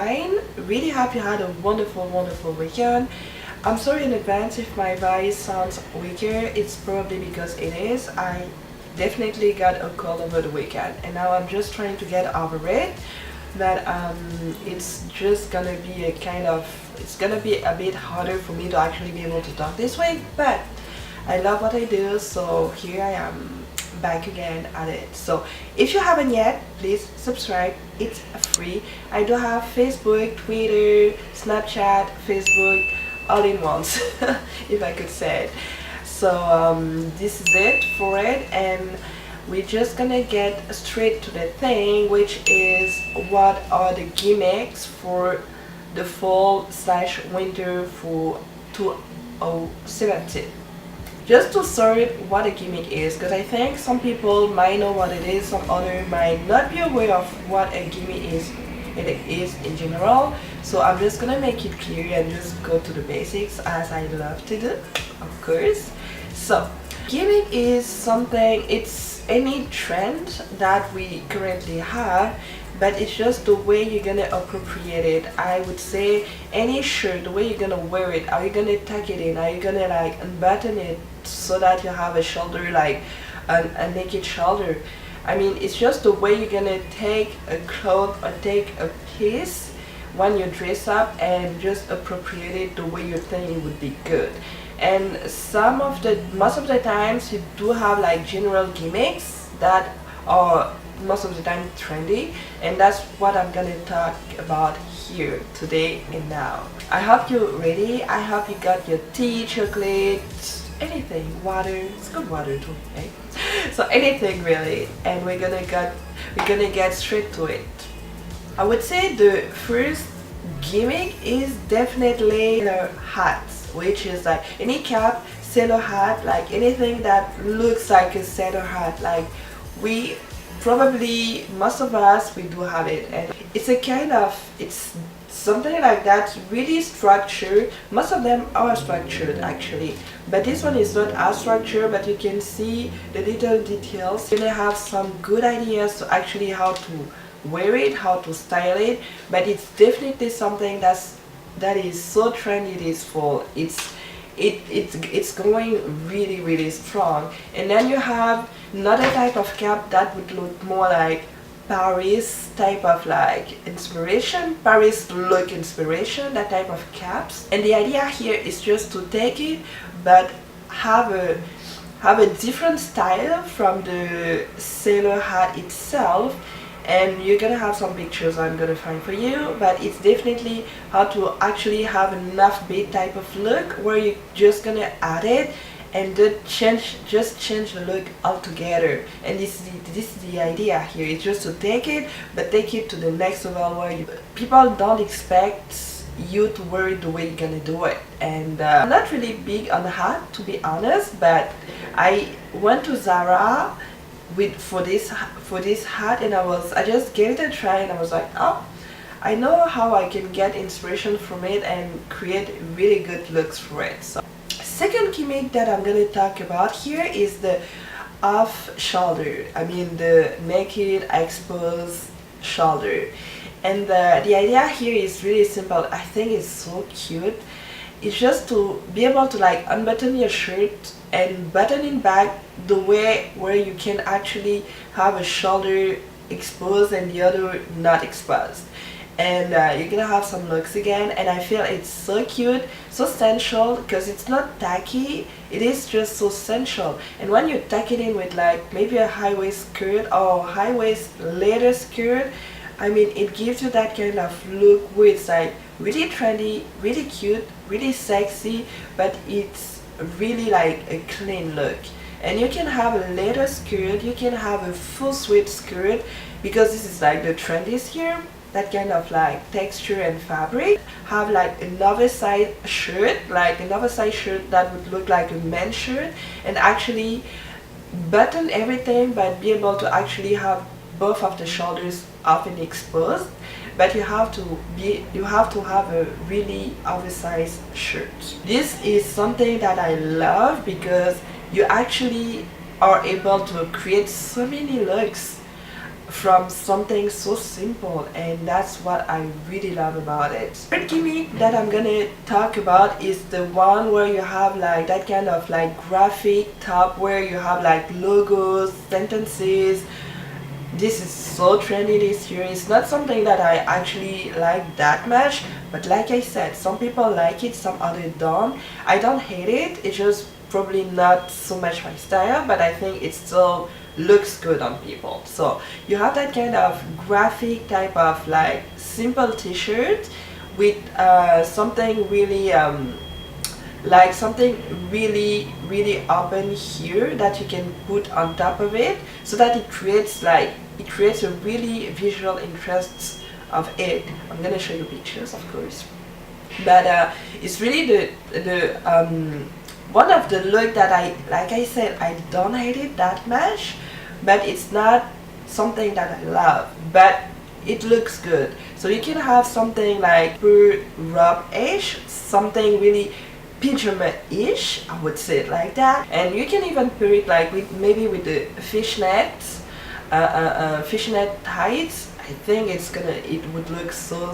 fine. Really hope you had a wonderful weekend. I'm sorry in advance if my voice sounds weaker. It's probably because it is. I definitely got a cold over the weekend and now I'm just trying to get over it. But it's just gonna be it's gonna be a bit harder for me to actually be able to talk this way. But I love what I do, so here I am back again at it. So if you haven't yet, please subscribe. It's free. I do have Facebook, Twitter, Snapchat, Facebook, all in once, if I could say it. So this is it for it, and we're just gonna get straight to the thing, which is what are the gimmicks for the fall/winter for 2017. Just to sort what a gimmick is, because I think some people might know what it is, some other might not be aware of what a gimmick is in general. So I'm just gonna make it clear and just go to the basics as I love to do, of course. So gimmick is something, it's any trend that we currently have, but it's just the way you're gonna appropriate it. I would say any shirt, the way you're gonna wear it. Are you gonna tuck it in? Are you gonna like unbutton it so that you have a shoulder, like a naked shoulder? I mean, it's just the way you're gonna take a cloth or take a piece when you dress up and just appropriate it the way you think it would be good. And most of the times you do have like general gimmicks that are most of the time trendy, and that's what I'm gonna talk about here today and now. I hope you're ready. I hope you got your tea, chocolate, anything, water. It's good water too, right? So anything really, and we're gonna get straight to it. I would say the first gimmick is definitely the hats, which is like any cap, sailor hat, like anything that looks like a sailor hat. Like we probably, most of us, we do have it, and it's something like that, really structured. Most of them are structured actually, but this one is not as structured, but you can see the little details. You're gonna have some good ideas to actually how to wear it, how to style it, but it's definitely something that is so trendy this fall. It's going really strong. And then you have another type of cap that would look more like Paris type of like inspiration, Paris look inspiration, that type of caps. And the idea here is just to take it but have a different style from the sailor hat itself. And you're gonna have some pictures I'm gonna find for you, but it's definitely how to actually have an offbeat type of look where you're just gonna add it and just change the look altogether. And this is the idea here. It's just to take it, but take it to the next level where people don't expect you to wear it the way you're gonna do it. And I'm not really big on the hat, to be honest, but I went to Zara for this hat, and I just gave it a try, and I was like, oh, I know how I can get inspiration from it and create really good looks for it. So second gimmick that I'm gonna talk about here is the off shoulder. I mean the naked exposed shoulder. And the idea here is really simple. I think it's so cute. It's just to be able to like unbutton your shirt and button it back the way where you can actually have a shoulder exposed and the other not exposed. And you're gonna have some looks again, and I feel it's so cute, so sensual, because it's not tacky, it is just so sensual. And when you tuck it in with like maybe a high waist skirt or high waist leather skirt, I mean, it gives you that kind of look where it's like really trendy, really cute, really sexy, but it's really like a clean look. And you can have a leather skirt, you can have a full sweep skirt, because this is like the trend is here, that kind of like texture and fabric. Have like an oversized shirt, that would look like a men's shirt, and actually button everything, but be able to actually have both of the shoulders often exposed. But you have to have a really oversized shirt. This is something that I love because you actually are able to create so many looks from something so simple, and that's what I really love about it. Third gimmick that I'm gonna talk about is the one where you have like that kind of like graphic top where you have like logos, sentences. This is so trendy this year. It's not something that I actually like that much, but like I said, some people like it, some others don't. I don't hate it, it's just probably not so much my style, but I think it still looks good on people. So you have that kind of graphic type of like simple t-shirt with something really like something really open here that you can put on top of it, so that it creates a really visual interest of it. I'm gonna show you pictures, of course, but it's really the one of the look that like I said, I don't hate it that much, but it's not something that I love, but it looks good. So you can have something like super rough-ish, something really pajama-ish, I would say it like that, and you can even pair it like with maybe with the fishnet tights. I think it would look so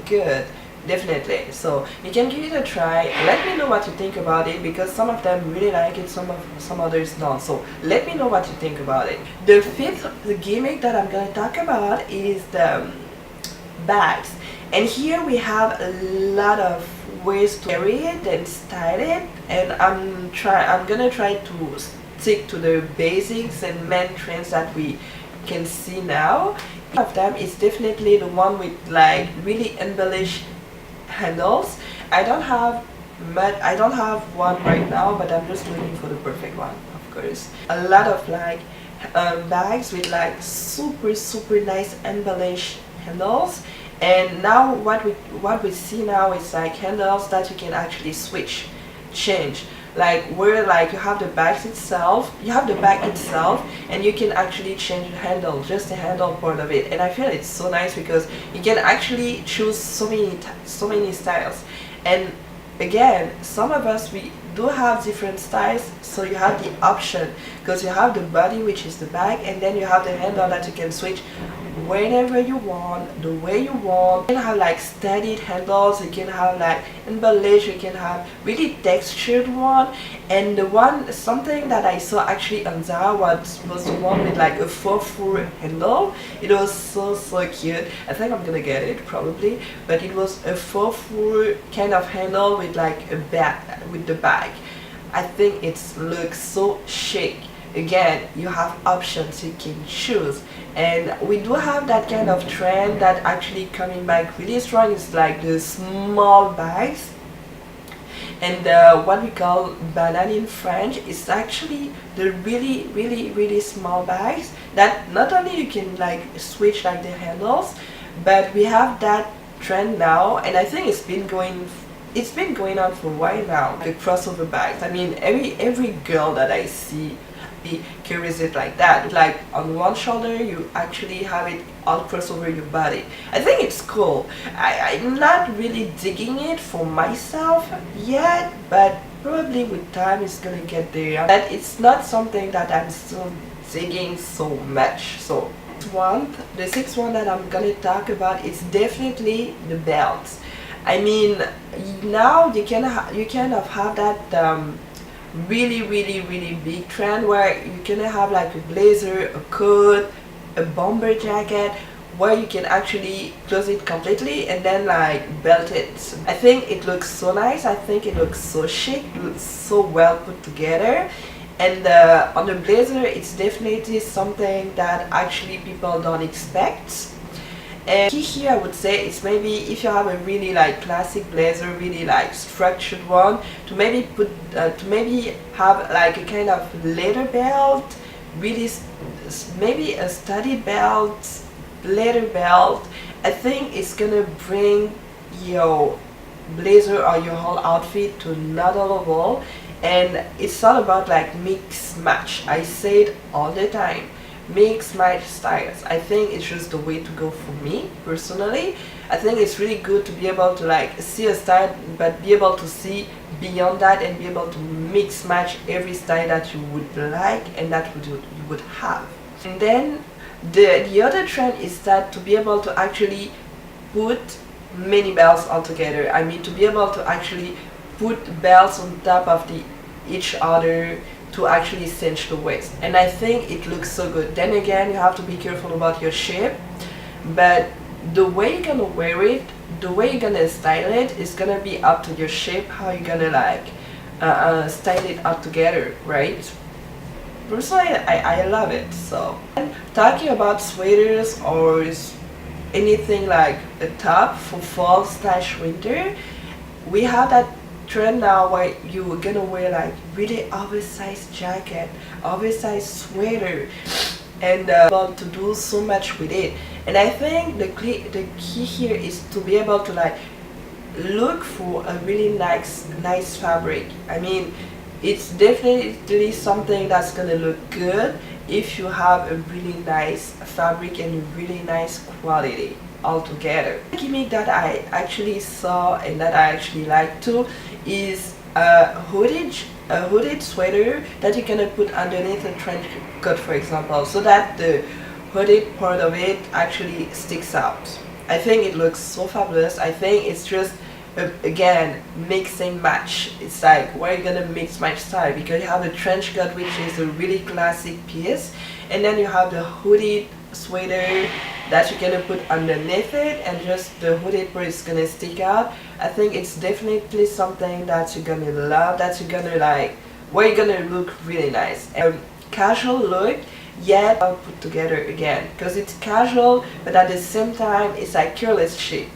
good, definitely. So you can give it a try. Let me know what you think about it, because some of them really like it, some others don't. So let me know what you think about it. The fifth gimmick that I'm gonna talk about is the bags, and here we have a lot of ways to carry it and style it, and I'm gonna try to stick to the basics and main trends that we can see now. One of them is definitely the one with like really embellished handles. I don't have one right now, but I'm just looking for the perfect one, of course. A lot of like bags with like super nice embellished handles. And now what we see now is like handles that you can actually change. Like where like you have the bag itself, and you can actually change the handle, just the handle part of it. And I feel it's so nice because you can actually choose so many styles. And again, some of us, we do have different styles, so you have the option, because you have the body, which is the bag, and then you have the handle that you can switch whenever you want, the way you want. You can have like studded handles, you can have like embellished, you can have really textured one. And something that I saw actually on Zara was the one with like a faux-fur handle. It was so cute. I think I'm gonna get it probably, but it was a faux-fur kind of handle with like a bag, with the bag. I think it looks so chic. Again, you have options, you can choose. And we do have that kind of trend that actually coming back really strong. Is like the small bags, and what we call banane in French is actually the really small bags that not only you can like switch like the handles, but we have that trend now, and I think it's been going on for a while now. The crossover bags. I mean, every girl that I see carries it like that. Like on one shoulder, you actually have it all cross over your body. I think it's cool. I'm not really digging it for myself yet, but probably with time it's gonna get there. But it's not something that I'm still digging so much. So the sixth one that I'm gonna talk about is definitely the belts. I mean, now you kind of have that really big trend where you can have like a blazer, a coat, a bomber jacket, where you can actually close it completely and then like belt it. I think it looks so nice. I think it looks so chic, it looks so well put together. And on the blazer, it's definitely something that actually people don't expect. And key here I would say it's maybe if you have a really like classic blazer, really like structured one, to maybe have like a kind of leather belt, really maybe a studded belt, leather belt. I think it's gonna bring your blazer or your whole outfit to another level. And it's all about like mix match. I say it all the time. Mix match styles. I think it's just the way to go for me personally. I think it's really good to be able to like see a style, but be able to see beyond that and be able to mix match every style that you would like and that you would have. And then The other trend is that to be able to actually put many belts all together. I mean, to be able to actually put belts on top of each other to actually cinch the waist, and I think it looks so good. Then again, you have to be careful about your shape, but the way you're gonna wear it, the way you're gonna style it is gonna be up to your shape, how you're gonna like style it up together, right? Personally, I love it. So, and talking about sweaters or anything like a top for fall/winter, we have that trend now where you're gonna wear like really oversized jacket, oversized sweater, and able to do so much with it. And I think the key here is to be able to like look for a really nice fabric. I mean, it's definitely something that's gonna look good if you have a really nice fabric and really nice quality altogether. The gimmick that I actually saw and that I actually like too is a hooded sweater that you're gonna put underneath a trench coat, for example, so that the hooded part of it actually sticks out. I think it looks so fabulous. I think it's just again, mix and match. It's like where you're gonna mix match style, because you have the trench coat, which is a really classic piece, and then you have the hooded sweater that you're gonna put underneath it, and just the hooded part is gonna stick out. I think it's definitely something that you're gonna love, that you're gonna like, where you're gonna look really nice. Casual look, yet I'll put together again, because it's casual, but at the same time it's like careless chic.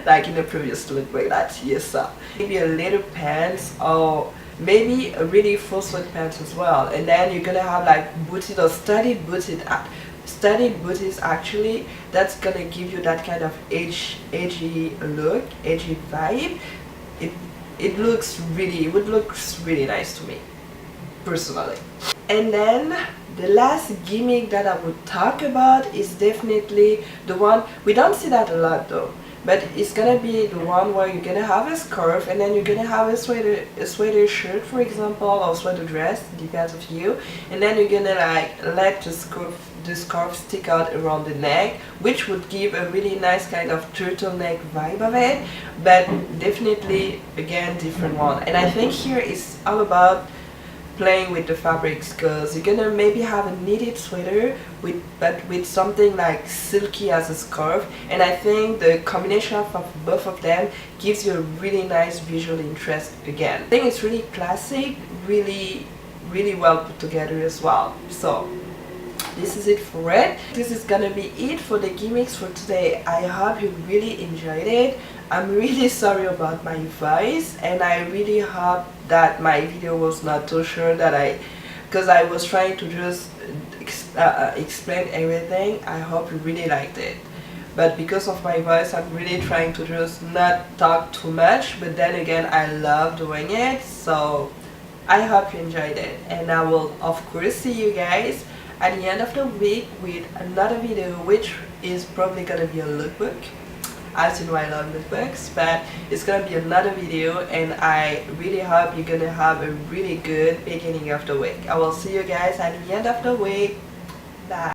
Like in the previous look like that, yes sir. Maybe a little pants, or maybe a really full sweatpants as well, and then you're gonna have like booted or studded booties actually. That's gonna give you that kind of edgy look, edgy vibe. It would look really nice to me personally. And then the last gimmick that I would talk about is definitely the one, we don't see that a lot though, but it's gonna be the one where you're gonna have a scarf, and then you're gonna have a sweater shirt, for example, or sweater dress, depends of you, and then you're gonna like let the scarf stick out around the neck, which would give a really nice kind of turtleneck vibe of it, but definitely again different one. And I think here it's all about playing with the fabrics, because you're gonna maybe have a knitted sweater but with something like silky as a scarf, and I think the combination of both of them gives you a really nice visual interest again. I think it's really classic, really well put together as well. So this is it for it. This is gonna be it for the gimmicks for today. I hope you really enjoyed it. I'm really sorry about my voice, and I really hope that my video was not too short, because I was trying to just explain everything. I hope you really liked it, but because of my voice I'm really trying to just not talk too much, but then again I love doing it. So I hope you enjoyed it, and I will of course see you guys at the end of the week with another video, which is probably gonna be a lookbook. As you know, I love lookbooks, but it's gonna be another video, and I really hope you're gonna have a really good beginning of the week. I will see you guys at the end of the week.